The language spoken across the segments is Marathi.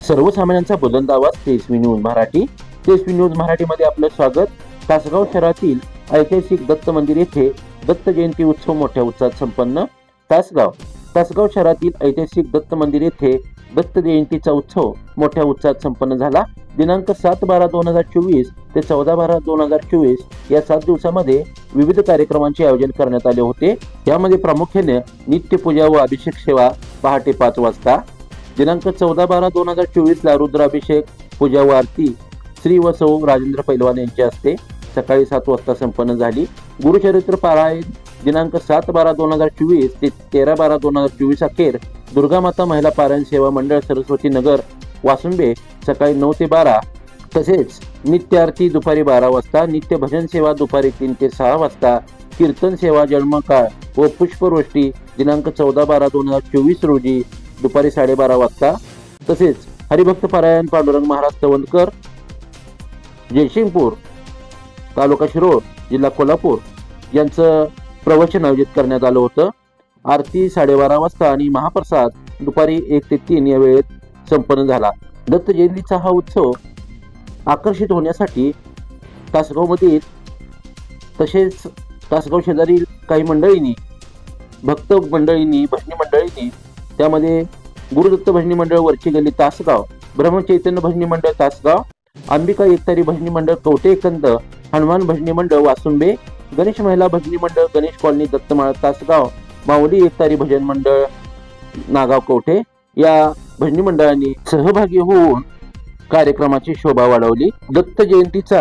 सर्वसामान्यांचा बुलंद आवाज तेजस्वी न्यूज मराठी. तेजस्वी न्यूज मराठीमध्ये आपलं स्वागत. तासगाव शहरातील ऐतिहासिक दत्त मंदिर येथे दत्त जयंती उत्सव मोठ्या उत्साहात संपन्न. तासगाव शहरातील ऐतिहासिक दत्त मंदिर येथे दत्त जयंतीचा उत्सव मोठ्या उत्साहात संपन्न झाला. दिनांक 7/12/2024 ते 14/12/2024 या 7 दिवसामध्ये विविध कार्यक्रमांचे आयोजन करण्यात आले होते. यामध्ये प्रामुख्याने नित्यपूजा व अभिषेक सेवा पहाटे 5 वाजता, दिनांक 14/12/2024 ला रुद्राभिषेक, पूजा व आरती श्री व सौ राजेंद्र पैलवान यांच्या हस्ते सकाळी 7 वाजता संपन्न झाली. गुरुचरित्र पारायण दिनांक 7/12/2024 ते 13/12/2024 अखेर दुर्गामाता महिला पारायण सेवा मंडळ सरस्वती नगर वासुंबे सकाळी 9 ते 12, तसेच नित्य आरती दुपारी 12 वाजता, नित्य भजन सेवा दुपारी 3 ते 6 वाजता, कीर्तन सेवा जन्मकाळ व पुष्पवृष्टी दिनांक 14/12/2024 रोजी दुपारी 12:30 वाजता, तसेच हरिभक्त पारायण पांडुरंग महाराज तवंडकर जयसिंगपूर तालुका शिरोळ जिल्हा कोल्हापूर यांचं प्रवचन आयोजित करण्यात आलं होतं. आरती 12:30 वाजता आणि महाप्रसाद दुपारी 1 ते 3 या वेळेत संपन्न झाला. दत्त जयंतीचा हा उत्सव आकर्षित होण्यासाठी तासगावमधील तसेच तासगाव शेजारील काही मंडळींनी, भक्त मंडळींनी, भजनी मंडळींनी, त्यामध्ये गुरुदत्त भजनी मंडळ वरची गल्ली तासगाव, ब्रह्मचैतन्य भजनी मंडळ तासगाव, अंबिका एकतारी भजनी मंडळ कवठेकंद, हनुमान भजनी मंडळ वासुंबे, गणेश महिला भजनी मंडळ गणेश कॉलनी दत्तमाळ तासगाव, माऊली एकतारी भजन मंडळ नागाव कवठे या भजनी मंडळांनी सहभागी होऊन कार्यक्रमाची शोभा वाढवली. दत्त जयंतीचा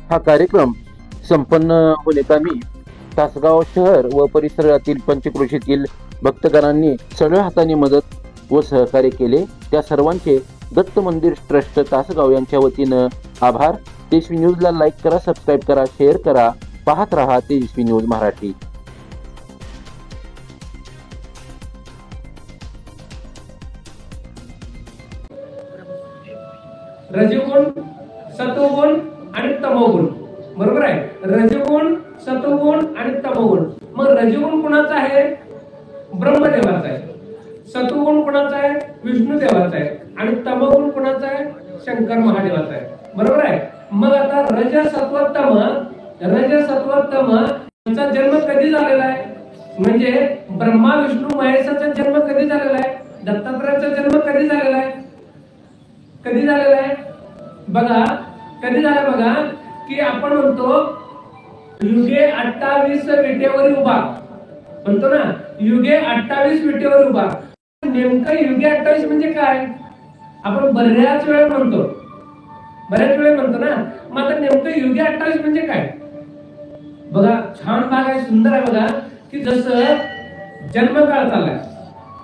हा कार्यक्रम संपन्न होण्याकामी तासगाव शहर व परिसरातील पंचक्रोशीतील भक्तगणांनी सगळ्या हाताने मदत व सहकार्य केले. त्या सर्वांचे दत्त मंदिर ट्रस्ट तासगाव यांच्या वतीनं आभार. तेजस्वी न्यूजला लाईक करा, सबस्क्राईब करा, शेअर करा. पाहत रहा तेजस्वी न्यूज मराठी. रजोगुण, सत्वगुण आणि तमोगुण, बरोबर आहे. रजोगुण, सत्वगुण आणि तमोगुण. मग रजोगुण कुणाचा आहे? ब्रह्मदेवाचा आहे. सत्वगुण कुणाचा आहे? विष्णुदेवाचा आहे. आणि तमोगुण कुणाचा आहे? शंकर महादेवाचा आहे, बरोबर आहे. मग आता रज सत्व तम यांचा जन्म कधी झालेला आहे? म्हणजे ब्रह्मा विष्णू महेशाचा जन्म कधी झालेला आहे? दत्तात्रयाचा जन्म कधी झालेला आहे? कधी झालेला आहे बघा, कधी झाला बघा, की आपण म्हणतो युगे 28 विटेवर उभा, म्हणतो ना, युगे 28 विटेवर उभा. नेमकं युगे 28 म्हणजे काय? आपण बऱ्याच वेळा म्हणतो ना. मग आता नेमकं युगे 28 म्हणजे काय? बघा, छान भाग आहे, सुंदर आहे बघा, की जसं जन्मकाळ चाललाय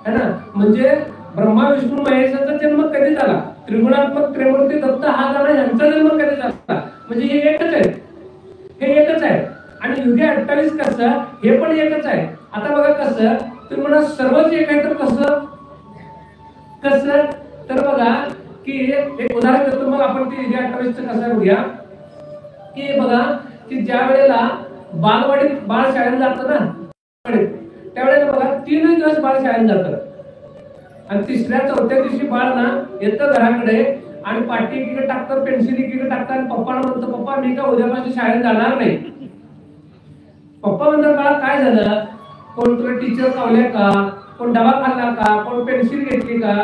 है ना, म्हणजे ब्रह्मा विष्णू महेशाचा जन्म कधी झाला? त्रिगुणात्मक त्रिमूर्ती दत्त हा झाला, यांचा जन्म कधी झाला? म्हणजे हे एकच आहे. आणि युगे 28 कसं? हे पण एकच आहे. आता बघा कसं, तुम्ही म्हणा सर्वच एक आहे, तर कसं तर बघा की एक उदाहरण देतो, मग आपण ते युगे 28 कसं बघूया. की बघा की ज्या वेळेला बालवाडीत बाळ शाळेत जातं ना, त्यावेळेला बघा 3 दिवस बाळ शाळेत जातं आणि 3ऱ्या-4थ्या दिवशी बाळ ना येतं घराकडे आणि पाटी एकीकडे टाकतं, पेन्सिल एकीकडे टाकतं आणि पप्पाला म्हणतो, पप्पा मी का उद्यापासून शाळेत जाणार नाही. पप्पा म्हणतात, बाळा काय झालं? कोण तुला टीचर कावल्या का? कोण डबा खाल्ला का? कोण पेन्सिल घेतली का?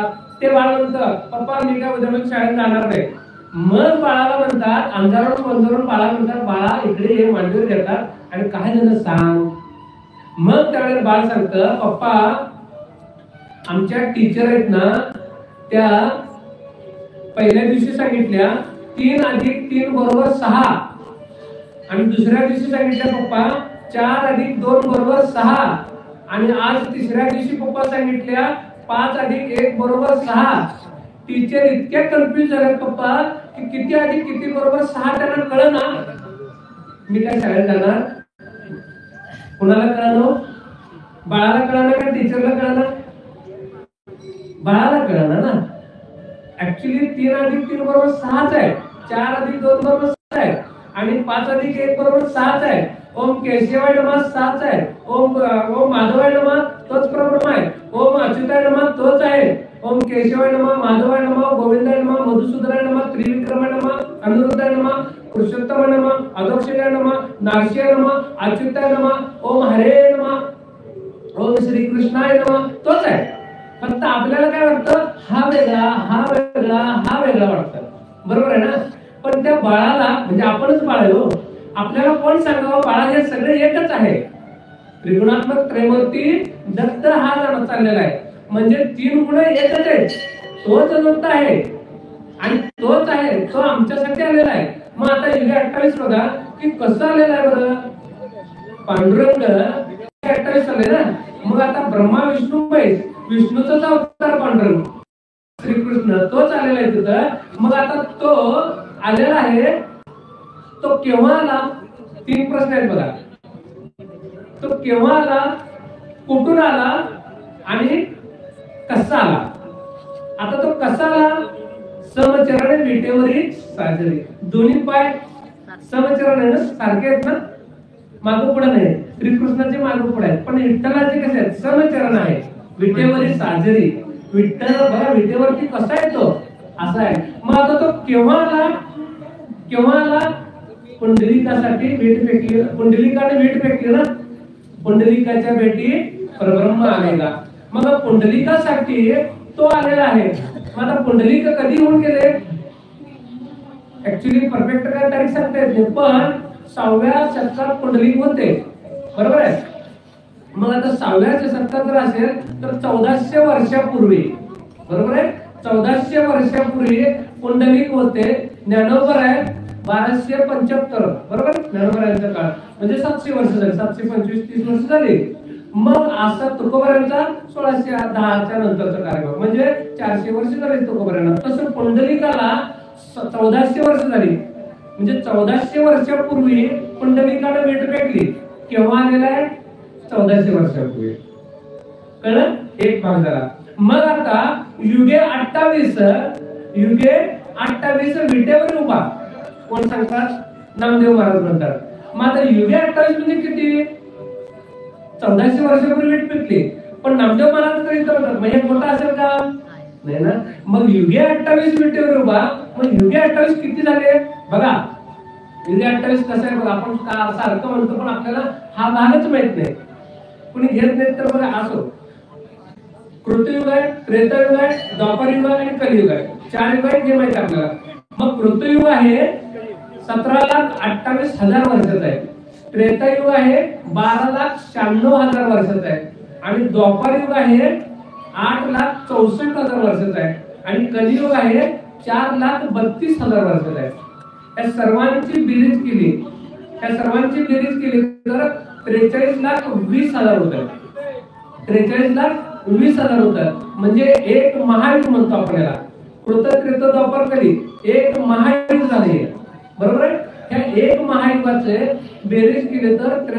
ते बाळ म्हणतं, पप्पा मी का उद्यापासून शाळेत जाणार नाही. मग बाळाला म्हणतात, अंधारून बाळाला म्हणतात, बाळा इकडे ये, मांडीवर घेतात आणि काय झालं सांग. मग त्यावेळेला बाळ सांगतं, पप्पा आमच्या टीचर आहेत ना, त्या पहिल्या दिवशी सांगितल्या 3 + 3 = 6 आणि दुसऱ्या दिवशी सांगितल्या पप्पा 4 + 2 = 6 आणि आज 3ऱ्या दिवशी पप्पा सांगितल्या 5 + 1 = 6. टीचर इतक्या कन्फ्युज झाल्या पप्पा की किती अधिक किती बरोबर 6 त्यांना कळना. मी काय शाळेत जाणार? कुणाला कळलं? बाळाला कळलं का टीचरला कळलं? बाळाला कळलं ना. ऍक्च्युली 3 + 3 = 6 आहे, 4 + 2 = 6 आहे आणि 5 + 1 = 6 आहे. ओम केशवाय नमः 6 आहे. ओम माधवाय नमः तोच प्रब्रह्म आहे. ओम अच्युताय नमः तोच आहे. ओम केशवाय नमः, माधवाय नमः, गोविंदाय नमः त्रिविक्रमाय नमः, अनिरुद्धाय नमः, पुरुषोत्तमाय नमः, अधोक्षजाय नमः, नारसिंहाय नमः, अच्युताय नमः, ओम हरे नमः, ओम श्री कृष्णाय नमः, तोच आहे. फक्त आपल्याला काय वाटतं, हा वेगळा हा वेगळा हा वेगळा वाटतं, बरोबर आहे ना. पण त्या बाळाला म्हणजे आपणच बाळ आहे हो, आपल्याला कोण सांगावं बाळा हे सगळे एकच आहे. त्रिगुणात्मक त्रैमूर्ती दत्त हा नाम चाललेला आहे, म्हणजे तीन गुण एकच आहेत. तोच दत्त आहे आणि तोच आहे, तो आमच्यासाठी आलेला आहे. मग आता युगे 28 बघा की कसं आलेला आहे बरं. पांडुरंग 28 आले ना. मग आता ब्रह्मा विष्णू महेश, विष्णूचाच अवतार पांडुरंग, श्रीकृष्ण तोच आलेला आहे तिथं. मग आता तो आलेला आहे, तो केव्हा आला. 3 प्रश्न आहेत बघा. तो केव्हा आला, कुठून आला आणि कसा आला. आता तो कसा आला, समचरण विटेवरील साजरी. दोन्ही पाय समचरण आहे ना, सारखे आहेत ना, मागं पुढे नाही. श्रीकृष्णाचे मागं पुढे आहेत, पण विठ्ठलाचे कसे आहेत, समचरण आहे. विटेवरील साजरी, विठ्ठल बघा विटेवरती कसा येतो, असा आहे. मग आता तो केव्हा आला, केव्हा आला, पुंडलिकासाठी भेट फेकली, पुंडलिकाने भेट फेकली ना, पुंडलिकाच्या भेटी परब्रह्म आलेला. मग पुंडलिकासाठी तो आलेला आहे. मग आता पुंडलिक कधी होऊन गेले, ऍक्च्युली परफेक्ट काय तारीख सांगता येत नाही, पण 6व्या शतकात पुंडलिक होते, बरोबर आहे. मग आता 6व्या शतकात जर असेल तर 1400 वर्षापूर्वी, बरोबर आहे, 1400 वर्षापूर्वी पुंडलिक होते. ज्ञानोबर आहे 1275, बरोबर, ज्ञानोबरायांचा काळ म्हणजे 700 वर्ष झाली, 725-30 वर्ष झाली. मग असा तुकोबरायांचा 1610च्या नंतरचा कार्यक्रम म्हणजे 400 वर्ष झाली तुकोबरायांना. तसं पुंडलिकाला 1400 वर्ष झाली, म्हणजे 1400 वर्षापूर्वी पुंडलिकाने भेट फेकली. केव्हा आलेला आहे, 1400 वर्षापूर्वी. कळलं, एक भाग झाला. मग आता युगे 28, युगे 28 विटेवर उभा, कोण सांगतात, नामदेव महाराज म्हणतात. मग आता युगे 28 म्हणजे किती, 1400 वर्षापूर्वी भेट फेकली. पण नामदेव महाराज तरी म्हणतात, म्हणजे मोठा असेल का, नाही ना. मग युगे 28 विटेवर उभा, मग युगे 28 किती झाले बघा. युगे 28 कसं आहे बघा, आपण सारखं म्हणतो पण आपल्याला हा भागच माहित नाही, कुणी घेत नाही. तर बघा असो, कृतयुग आहे, त्रेतायुग आहे, द्वापरयुग आहे आणि कलियुग आहे. 4 युग आहेत हे माहिती आपल्याला. मग कृतयुग आहे 17,28,000 वर्षाचा आहे, त्रेतायुग आहे 12,96,000 वर्षाचा आहे आणि द्वापरयुग आहे 8,64,000 वर्षाचा आहे आणि कलियुग आहे 4,32,000 वर्षाचा आहे. या सर्वांची बेरीज केली, त्या सर्वांची बेरीज केली तर 43,20,000 होतात. 43,20,000 होतात, म्हणजे एक महायुग म्हणतो आपण याला. कृत त्रेत द्वापर कली एक महायुग झाले, बरोबर आहे. त्या एक महायुगाचे बेरीज केले तर